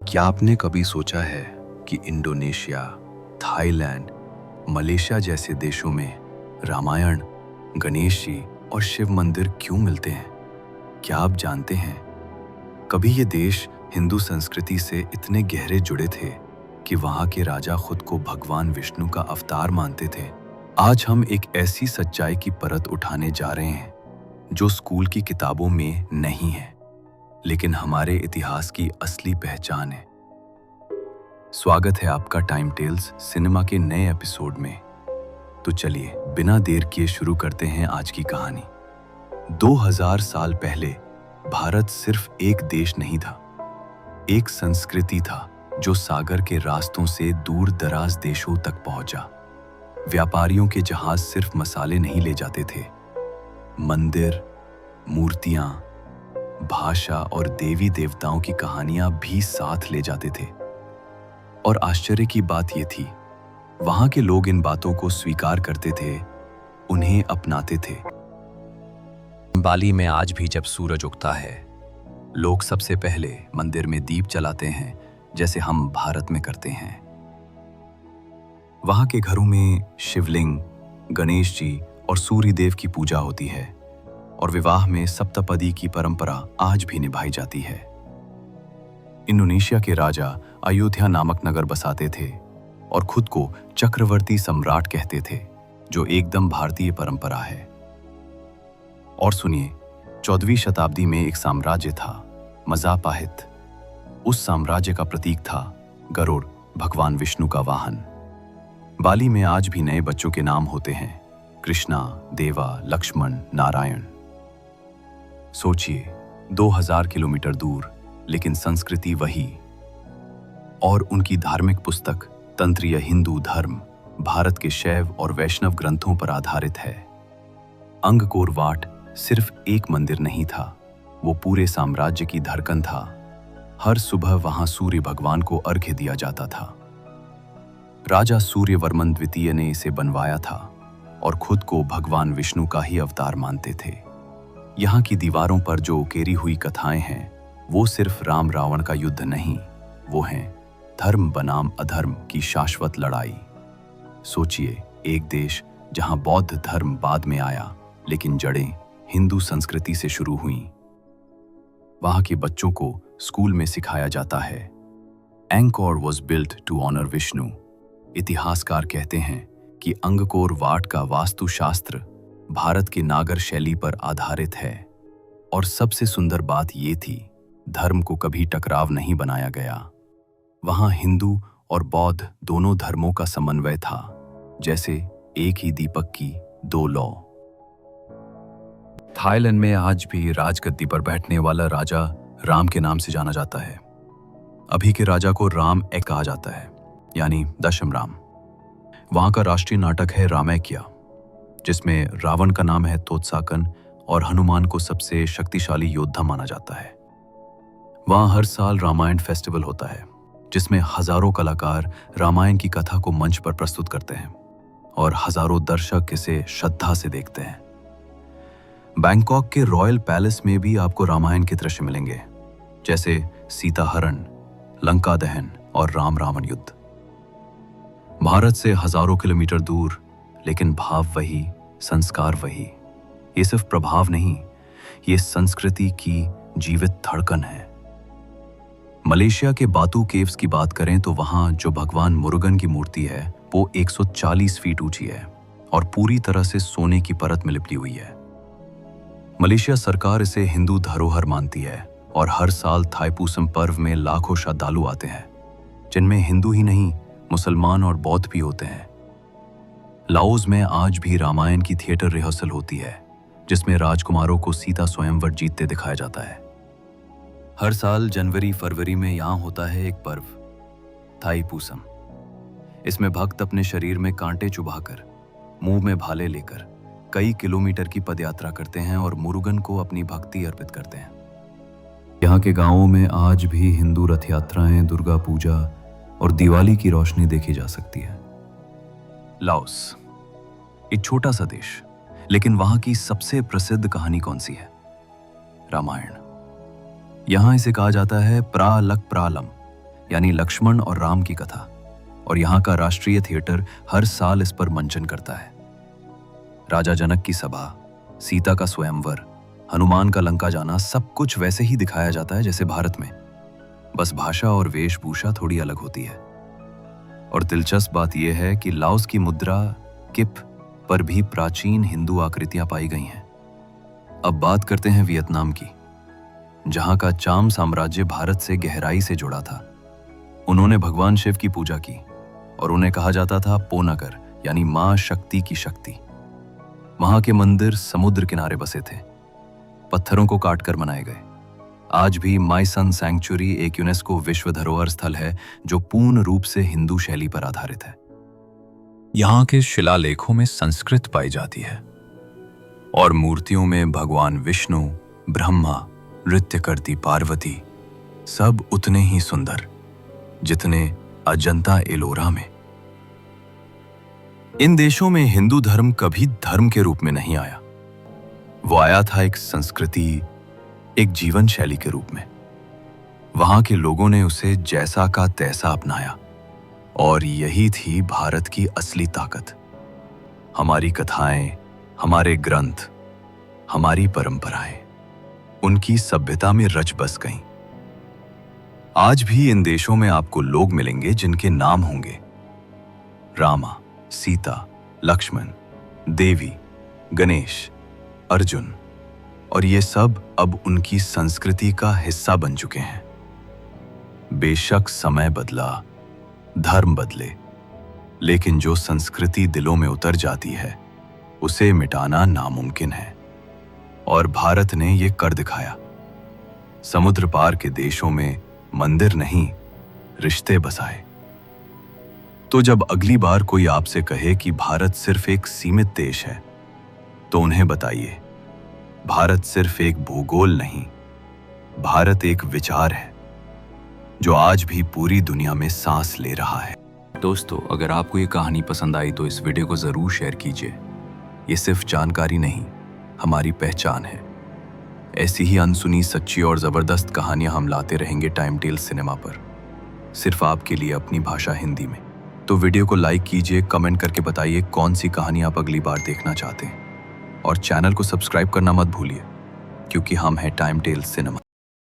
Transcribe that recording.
क्या आपने कभी सोचा है कि इंडोनेशिया, थाईलैंड, मलेशिया जैसे देशों में रामायण, गणेश जी और शिव मंदिर क्यों मिलते हैं? क्या आप जानते हैं, कभी ये देश हिंदू संस्कृति से इतने गहरे जुड़े थे कि वहाँ के राजा खुद को भगवान विष्णु का अवतार मानते थे। आज हम एक ऐसी सच्चाई की परत उठाने जा रहे हैं जो स्कूल की किताबों में नहीं है, लेकिन हमारे इतिहास की असली पहचान है। स्वागत है आपका टाइम टेल्स सिनेमा के नए एपिसोड में। तो चलिए बिना देर किए शुरू करते हैं आज की कहानी। 2000 साल पहले भारत सिर्फ एक देश नहीं था, एक संस्कृति था जो सागर के रास्तों से दूर दराज देशों तक पहुंचा। व्यापारियों के जहाज सिर्फ मसाले नहीं ले जाते थे, मंदिर, मूर्तियां, भाषा और देवी देवताओं की कहानियां भी साथ ले जाते थे। और आश्चर्य की बात यह थी, वहां के लोग इन बातों को स्वीकार करते थे, उन्हें अपनाते थे। बाली में आज भी जब सूरज उगता है, लोग सबसे पहले मंदिर में दीप जलाते हैं, जैसे हम भारत में करते हैं। वहां के घरों में शिवलिंग, गणेश जी और सूर्य देव की पूजा होती है, और विवाह में सप्तपदी की परंपरा आज भी निभाई जाती है। इंडोनेशिया के राजा अयोध्या नामक नगर बसाते थे और खुद को चक्रवर्ती सम्राट कहते थे, जो एकदम भारतीय परंपरा है। और सुनिए, 14वीं शताब्दी में एक साम्राज्य था, मजापाहित। उस साम्राज्य का प्रतीक था गरुड़, भगवान विष्णु का वाहन। बाली में आज भी नए बच्चों के नाम होते हैं, कृष्णा, देवा, लक्ष्मण, नारायण। सोचिए, 2000 किलोमीटर दूर, लेकिन संस्कृति वही। और उनकी धार्मिक पुस्तक तंत्रीय हिंदू धर्म भारत के शैव और वैष्णव ग्रंथों पर आधारित है। अंगकोर वाट सिर्फ एक मंदिर नहीं था, वो पूरे साम्राज्य की धड़कन था। हर सुबह वहां सूर्य भगवान को अर्घ्य दिया जाता था। राजा सूर्यवर्मन द्वितीय ने इसे बनवाया था और खुद को भगवान विष्णु का ही अवतार मानते थे। यहाँ की दीवारों पर जो उकेरी हुई कथाएं हैं, वो सिर्फ राम रावण का युद्ध नहीं, वो हैं धर्म बनाम अधर्म की शाश्वत लड़ाई। सोचिए, एक देश जहां बौद्ध धर्म बाद में आया, लेकिन जड़ें हिंदू संस्कृति से शुरू हुईं। वहां के बच्चों को स्कूल में सिखाया जाता है, Angkor was built to honour Vishnu. इतिहासकार कहते हैं कि अंगकोर वाट का वास्तुशास्त्र भारत के नागर शैली पर आधारित है। और सबसे सुंदर बात ये थी, धर्म को कभी टकराव नहीं बनाया गया। वहां हिंदू और बौद्ध दोनों धर्मों का समन्वय था, जैसे एक ही दीपक की दो लौ। थाईलैंड में आज भी राजगद्दी पर बैठने वाला राजा राम के नाम से जाना जाता है। अभी के राजा को राम एक कहा जाता है, यानी दशम राम। वहां का राष्ट्रीय नाटक है रामैक्या, जिसमें रावण का नाम है तोत्साकन और हनुमान को सबसे शक्तिशाली योद्धा माना जाता है। वहां हर साल रामायण फेस्टिवल होता है, जिसमें हजारों कलाकार रामायण की कथा को मंच पर प्रस्तुत करते हैं और हजारों दर्शक इसे श्रद्धा से देखते हैं। बैंकॉक के रॉयल पैलेस में भी आपको रामायण के दृश्य मिलेंगे, जैसे सीता हरण, लंका दहन और राम रावण युद्ध। भारत से हजारों किलोमीटर दूर, लेकिन भाव वही, संस्कार वही। ये सिर्फ प्रभाव नहीं, ये संस्कृति की जीवित धड़कन है। मलेशिया के बातू केव्स की बात करें तो वहां जो भगवान मुरुगन की मूर्ति है, वो 140 फीट ऊंची है और पूरी तरह से सोने की परत में लिपटी हुई है। मलेशिया सरकार इसे हिंदू धरोहर मानती है और हर साल थाईपुसम पर्व में लाखों श्रद्धालु आते हैं, जिनमें हिंदू ही नहीं, मुसलमान और बौद्ध भी होते हैं। लाओस में आज भी रामायण की थिएटर रिहर्सल होती है, जिसमें राजकुमारों को सीता स्वयंवर जीतते दिखाया जाता है। हर साल जनवरी फरवरी में यहाँ होता है एक पर्व, थाईपुसम। इसमें भक्त अपने शरीर में कांटे चुभाकर, मुंह में भाले लेकर कई किलोमीटर की पदयात्रा करते हैं और मुरुगन को अपनी भक्ति अर्पित करते हैं। यहाँ के गांवों में आज भी हिंदू रथ यात्राएं, दुर्गा पूजा और दिवाली की रोशनी देखी जा सकती है। लाओस एक छोटा सा देश, लेकिन वहां की सबसे प्रसिद्ध कहानी कौन सी है? रामायण। यहां इसे कहा जाता है प्रालक प्रालम, यानी लक्ष्मण और राम की कथा, और यहाँ का राष्ट्रीय थिएटर हर साल इस पर मंचन करता है। राजा जनक की सभा, सीता का स्वयंवर, हनुमान का लंका जाना, सब कुछ वैसे ही दिखाया जाता है जैसे भारत में, बस भाषा और वेशभूषा थोड़ी अलग होती है। और दिलचस्प बात यह है कि लाओस की मुद्रा किप पर भी प्राचीन हिंदू आकृतियां पाई गई हैं। अब बात करते हैं वियतनाम की, जहां का चाम साम्राज्य भारत से गहराई से जुड़ा था। उन्होंने भगवान शिव की पूजा की और उन्हें कहा जाता था पोनगर, यानी मां शक्ति की शक्ति। वहां के मंदिर समुद्र किनारे बसे थे, पत्थरों को काटकर बनाए गए। आज भी माई सन सैंक्चुरी एक यूनेस्को विश्व धरोहर स्थल है जो पूर्ण रूप से हिंदू शैली पर आधारित है। यहाँ के शिलालेखों में संस्कृत पाई जाती है और मूर्तियों में भगवान विष्णु, ब्रह्मा, नृत्य करती पार्वती, सब उतने ही सुंदर जितने अजंता एलोरा में। इन देशों में हिंदू धर्म कभी धर्म के रूप में नहीं आया, वो आया था एक संस्कृति, एक जीवन शैली के रूप में। वहां के लोगों ने उसे जैसा का तैसा अपनाया और यही थी भारत की असली ताकत। हमारी कथाएं, हमारे ग्रंथ, हमारी परंपराएं उनकी सभ्यता में रच बस गईं। आज भी इन देशों में आपको लोग मिलेंगे जिनके नाम होंगे रामा, सीता, लक्ष्मण, देवी, गणेश, अर्जुन, और ये सब अब उनकी संस्कृति का हिस्सा बन चुके हैं। बेशक समय बदला, धर्म बदले, लेकिन जो संस्कृति दिलों में उतर जाती है उसे मिटाना नामुमकिन है, और भारत ने ये कर दिखाया। समुद्र पार के देशों में मंदिर नहीं, रिश्ते बसाए। तो जब अगली बार कोई आपसे कहे कि भारत सिर्फ एक सीमित देश है, तो उन्हें बताइए, भारत सिर्फ एक भूगोल नहीं, भारत एक विचार है जो आज भी पूरी दुनिया में सांस ले रहा है। दोस्तों, अगर आपको ये कहानी पसंद आई तो इस वीडियो को जरूर शेयर कीजिए। ये सिर्फ जानकारी नहीं, हमारी पहचान है। ऐसी ही अनसुनी, सच्ची और जबरदस्त कहानियां हम लाते रहेंगे टाइम टेल्स सिनेमा पर, सिर्फ आपके लिए अपनी भाषा हिंदी में। तो वीडियो को लाइक कीजिए, कमेंट करके बताइए कौन सी कहानी आप अगली बार देखना चाहते हैं, और चैनल को सब्सक्राइब करना मत भूलिए, क्योंकि हम हैं टाइम टेल्स सिनेमा।